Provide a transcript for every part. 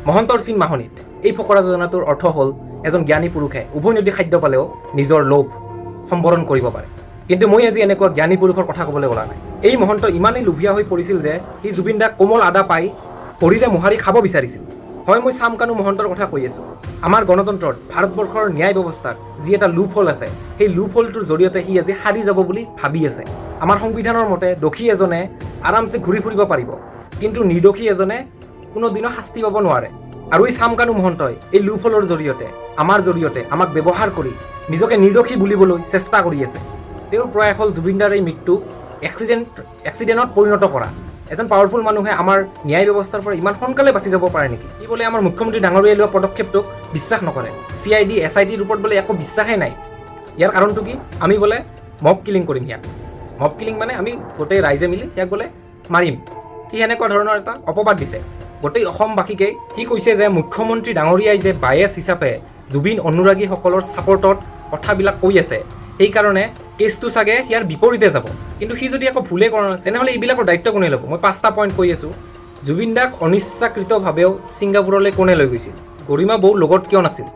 মহন্তৰ চিন মাহনিত এই ফকৰা যোজনাটোৰ অৰ্থ হ'ল এজন জ্ঞানী পুৰুষে উভৈনদী খাদ্য পালেও নিজৰ লোভ সম্বৰণ কৰিব পাৰে। কিন্তু মই আজি এনেকুৱা জ্ঞানী পুৰুষৰ কথা ক'বলৈ ওলা নাই। এই মহন্ত ইমানেই লোভীয়া হৈ পৰিছিল যে সি জুবিন দাক কোমল আদা পাই ভৰিৰে মোহাৰি খাব বিচাৰিছিল। হয়, মই চামকানু মহন্তৰ কথা কৈ আছোঁ। আমাৰ গণতন্ত্ৰত ভাৰতবৰ্ষৰ ন্যায় ব্যৱস্থাত যি এটা লুপ হোল আছে, সেই লুপ হোলটোৰ জৰিয়তে সি আজি সাৰি যাব বুলি ভাবি আছে। আমাৰ সংবিধানৰ মতে দোষী এজনে আৰামছে ঘূৰি ফুৰিব পাৰিব, কিন্তু নিৰ্দোষী এজনে কোনোদিনো শাস্তি পাব নোৱাৰে। আৰু এই চামকানু মহন্তই এই লুপ হোলৰ জৰিয়তে আমাক ব্যৱহাৰ কৰি নিজকে নিৰ্দোষী বুলিবলৈ চেষ্টা কৰি আছে। তেওঁৰ প্ৰয়াস হ'ল জুবিনদাৰ এই মৃত্যুক এক্সিডেণ্টত পৰিণত কৰা। এজন পাৱাৰফুল মানুহে আমাৰ ন্যায় ব্যৱস্থাৰ পৰা ইমান সোনকালে বাচি যাব পাৰে নেকি? ই বোলে আমাৰ মুখ্যমন্ত্ৰী ডাঙৰীয়াই লোৱা পদক্ষেপটোক বিশ্বাস নকৰে। CID SITৰ ওপৰত বোলে একো বিশ্বাসেই নাই। ইয়াৰ কাৰণটো কি? আমি বোলে মব কিলিং কৰিম ইয়াক। মব কিলিং মানে আমি গোটেই ৰাইজে মিলি ইয়াক বোলে মাৰিম। সি সেনেকুৱা ধৰণৰ এটা অপবাদ দিছে গোটেই অসমবাসীকে। সি কৈছে যে মুখ্যমন্ত্ৰী ডাঙৰীয়াই যে বায়েছ হিচাপে জুবিন অনুৰাগীসকলৰ ছাপৰ্টত কথাবিলাক কৈ আছে, সেইকাৰণে কেছটো চাগে ইয়াৰ বিপৰীতে যাব। কিন্তু সি যদি একো ভুলেই কৰা নাছিল, তেনেহ'লে এইবিলাকৰ দায়িত্ব কোনে ল'ব? মই 5টা পইণ্ট কৈ আছোঁ। জুবিন দাক অনিচ্ছাকৃতভাৱেও ছিংগাপুৰলৈ কোনে লৈ গৈছিল? গৰিমা বৌ লগত কিয় নাছিল?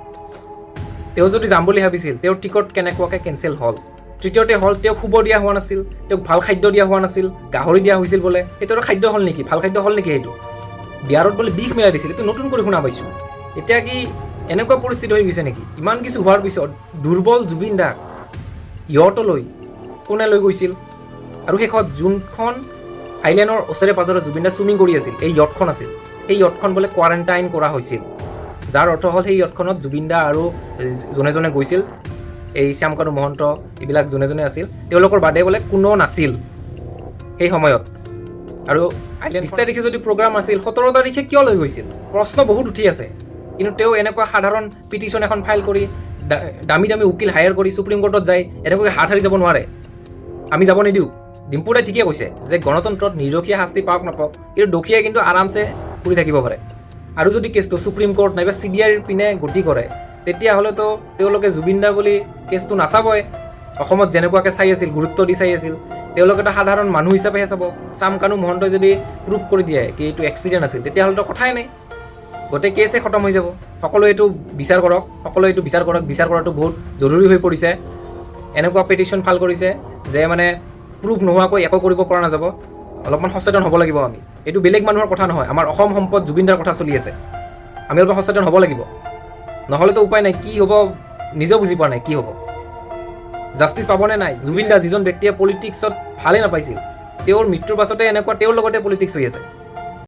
তেওঁ যদি যাম বুলি ভাবিছিল, তেওঁৰ টিকট কেনেকুৱাকৈ কেঞ্চেল হ'ল? তৃতীয়তে হ'ল তেওঁক শুব দিয়া হোৱা নাছিল, তেওঁক ভাল খাদ্য দিয়া হোৱা নাছিল, গাহৰি দিয়া হৈছিল বোলে। সেইটো খাদ্য হ'ল নেকি? ভাল খাদ্য হ'ল নেকি? সেইটো বিয়াৰত বোলে বিষ মিলাই দিছিল। এইটো নতুন কৰি শুনা পাইছোঁ। এতিয়া কি এনেকুৱা পৰিস্থিতি হৈ গৈছে নেকি? ইমান কিছু হোৱাৰ পিছত দুৰ্বল জুবিন দাক ইহঁতলৈ কোনে লৈ গৈছিল? আৰু শেষত যোনখন আইলেণ্ডৰ ওচৰে পাজৰে জুবিন দা চুইমিং কৰি আছিল, এই য়টখন আছিল, সেই য়টখন বোলে কোৱাৰেণ্টাইন কৰা হৈছিল। যাৰ অৰ্থ হ'ল সেই য়টখনত জুবিন দা আৰু যোনে যোনে গৈছিল, এই শ্যামকানু মহন্ত এইবিলাক যোনে যোনে আছিল, তেওঁলোকৰ বাদে বোলে কোনো নাছিল সেই সময়ত। আৰু 20 তাৰিখে যদি প্ৰগ্ৰাম আছিল, 17 তাৰিখে কিয় লৈ গৈছিল? প্ৰশ্ন বহুত উঠি আছে। কিন্তু তেওঁ এনেকুৱা সাধাৰণ পিটিশ্যন এখন ফাইল কৰি দামী দামী উকিল হায়াৰ কৰি সুপ্ৰিম কোৰ্টত যায় এনেকুৱাকৈ হাত সাৰি যাব নোৱাৰে। আমি যাব নিদিওঁ। ডিম্পু দাই ঠিকে কৈছে যে গণতন্ত্ৰত নিৰ্দোষীয়ে শাস্তি পাওক নাপাওক, কিন্তু দোষীয়ে কিন্তু আৰামছে কৰি থাকিব পাৰে। আৰু যদি কেছটো সুপ্ৰিম কোৰ্ট নাইবা CBIৰ পিনে গতি কৰে, তেতিয়াহ'লেতো তেওঁলোকে জুবিন দা বুলি কেছটো নাচাবই। অসমত যেনেকুৱাকৈ চাই আছিল, গুৰুত্ব দি চাই আছিল, তেওঁলোকেতো সাধাৰণ মানুহ হিচাপেহে চাব। চামকানু মহন্তই যদি প্ৰুভ কৰি দিয়ে কি এইটো এক্সিডেণ্ট আছিল, তেতিয়াহ'লেতো কথাই নাই, গোটেই কেছে খতম হৈ যাব। সকলোৱে এইটো বিচাৰ কৰক, বিচাৰ কৰাটো বহুত জৰুৰী হৈ পৰিছে। এনেকুৱা পিটিশ্যন ফাইল কৰিছে যে মানে প্ৰুফ নোহোৱাকৈ একো কৰিব পৰা নাযাব। অলপমান সচেতন হ'ব লাগিব আমি। এইটো বেলেগ মানুহৰ কথা নহয়, আমাৰ অসম সম্পদ জুবিন দাৰ কথা চলি আছে। আমি অলপ সচেতন হ'ব লাগিব, নহ'লেতো উপায় নাই। কি হ'ব নিজেও বুজি পোৱা নাই কি হ'ব। জাষ্টিছ পাবনে নাই? জুবিন দা যিজন ব্যক্তিয়ে পলিটিক্সত ভালেই নাপাইছিল, তেওঁৰ মৃত্যুৰ পাছতে এনেকুৱা তেওঁৰ লগতে পলিটিক্স হৈ আছে।